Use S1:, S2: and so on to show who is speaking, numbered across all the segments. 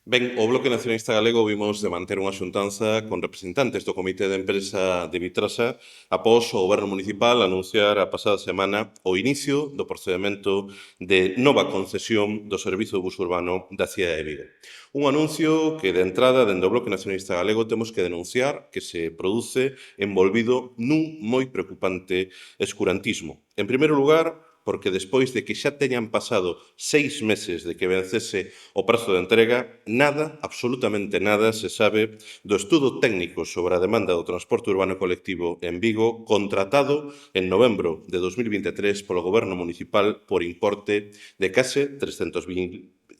S1: Ben, o Bloque Nacionalista Galego vimos de manter unha xuntanza con representantes do Comité de Empresa de Vitrasa após o Goberno Municipal anunciar a pasada semana o inicio do procedimento de nova concesión do servizo de bus urbano da cidade de Vigo. Un anuncio que, de entrada, dende o Bloque Nacionalista Galego, temos que denunciar que se produce envolvido nun moi preocupante escurantismo. En primeiro lugar, porque despois de que xa teñan pasado 6 meses de que vencese o prazo de entrega, nada, absolutamente nada, se sabe do estudo técnico sobre a demanda do transporte urbano colectivo en Vigo, contratado en novembro de 2023 polo Goberno Municipal por importe de case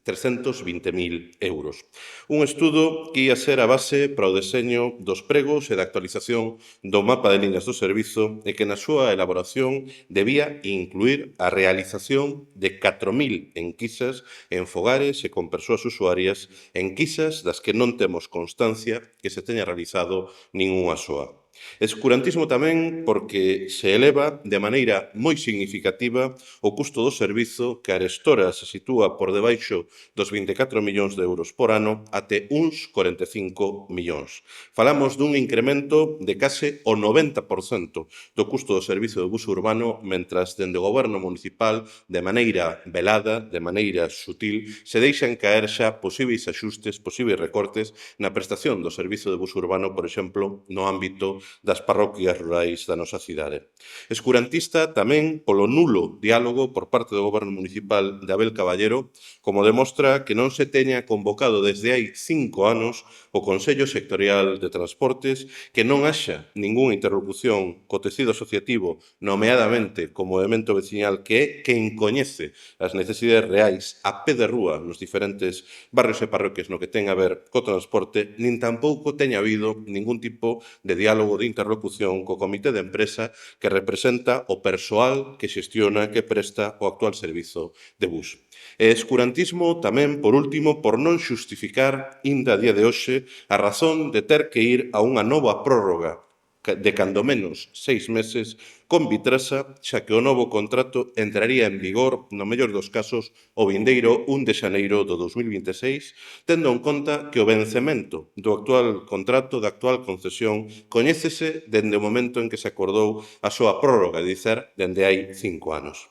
S1: 320.000 euros. Un estudo que ia ser a base para o deseño dos pregos e da actualización do mapa de liñas do servizo e que na súa elaboración debía incluir a realización de 4.000 enquisas en fogares e con persoas usuarias, enquisas das que non temos constancia que se teña realizado ningunha soa. Escurantismo tamén porque se eleva de maneira moi significativa o custo do servizo que a Arestora se sitúa por debaixo dos 24 millóns de euros por ano até uns 45 millóns. Falamos dun incremento de case o 90% do custo do servizo de bus urbano, mentras dende o Goberno Municipal, de maneira velada, de maneira sutil, se deixan caer xa posíveis axustes, posíveis recortes na prestación do servizo de bus urbano, por exemplo, no ámbito das parroquias rurais da nosa cidade. Escurantista tamén polo nulo diálogo por parte do Goberno Municipal de Abel Caballero, como demostra que non se teña convocado desde hai 5 anos o Consello Sectorial de Transportes, que non haxa ningunha interlocución co tecido asociativo, nomeadamente co movimento veciñal que é quen coñece as necesidades reais a pé de rúa nos diferentes barrios e parroquias no que ten a ver co transporte, nin tampouco teña habido ningún tipo de diálogo de interlocución co comité de empresa que representa o persoal que xestiona, que presta o actual servizo de bus. E escurantismo tamén, por último, por non xustificar, inda a día de hoxe, a razón de ter que ir a unha nova prórroga de cando menos 6 meses con Vitrasa, xa que o novo contrato entraría en vigor, no mellor dos casos, o vindeiro 1 de xaneiro do 2026, tendo en conta que o vencemento do actual contrato, da actual concesión, coñécese dende o momento en que se acordou a súa prórroga, dicer, dende hai 5 anos.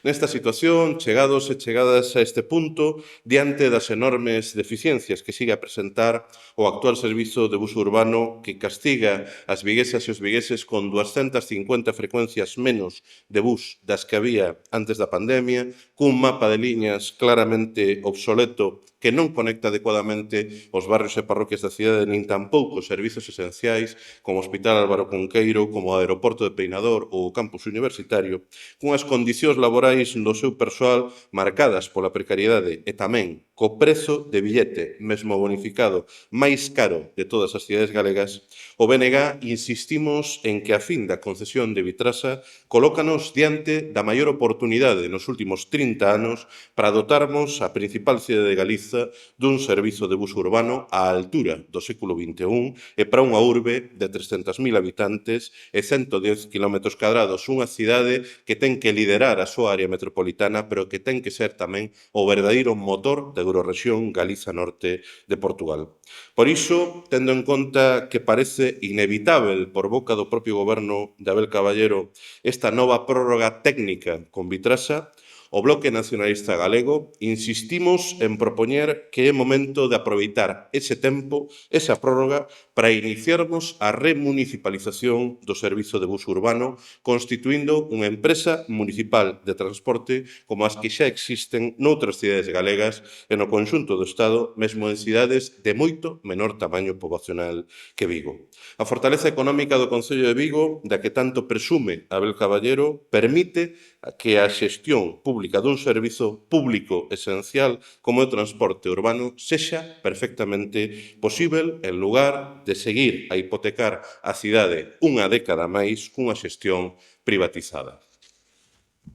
S1: Nesta situación, chegados e chegadas a este punto, diante das enormes deficiencias que sigue a presentar o actual servizo de bus urbano que castiga as viguesas e os vigueses con 250 frecuencias menos de bus das que había antes da pandemia, cun mapa de liñas claramente obsoleto que non conecta adecuadamente os barrios e parroquias da cidade, nin tampouco os servizos esenciais como o Hospital Álvaro Cunqueiro, como o Aeroporto de Peinador ou o campus universitario, cunhas condicións laborais do seu persoal marcadas pola precariedade e tamén co prezo de billete, mesmo bonificado, máis caro de todas as cidades galegas, o BNG insistimos en que a fin da concesión de Vitrasa colócanos diante da maior oportunidade nos últimos 30 anos para dotarmos a principal cidade de Galiza dun servizo de bus urbano á altura do século XXI e para unha urbe de 300.000 habitantes e 110 km cadrados, unha cidade que ten que liderar a súa área metropolitana, pero que ten que ser tamén o verdadeiro motor da Eurorrexión Galiza Norte de Portugal. Por iso, tendo en conta que parece inevitável por boca do propio goberno de Abel Caballero esta nova prórroga técnica con Vitrasa, o Bloque Nacionalista Galego insistimos en propoñer que é momento de aproveitar ese tempo, esa prórroga, para iniciarmos a remunicipalización do servizo de bus urbano, constituindo unha empresa municipal de transporte como as que xa existen noutras cidades galegas e no conxunto do Estado, mesmo en cidades de moito menor tamaño poboacional que Vigo. A fortaleza económica do Concello de Vigo, da que tanto presume Abel Caballero, permite que a xestión pública dun servizo público esencial como o transporte urbano sexa perfectamente posível en lugar de seguir a hipotecar a cidade unha década máis cunha xestión privatizada.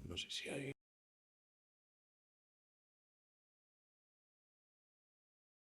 S1: Non sei se hai...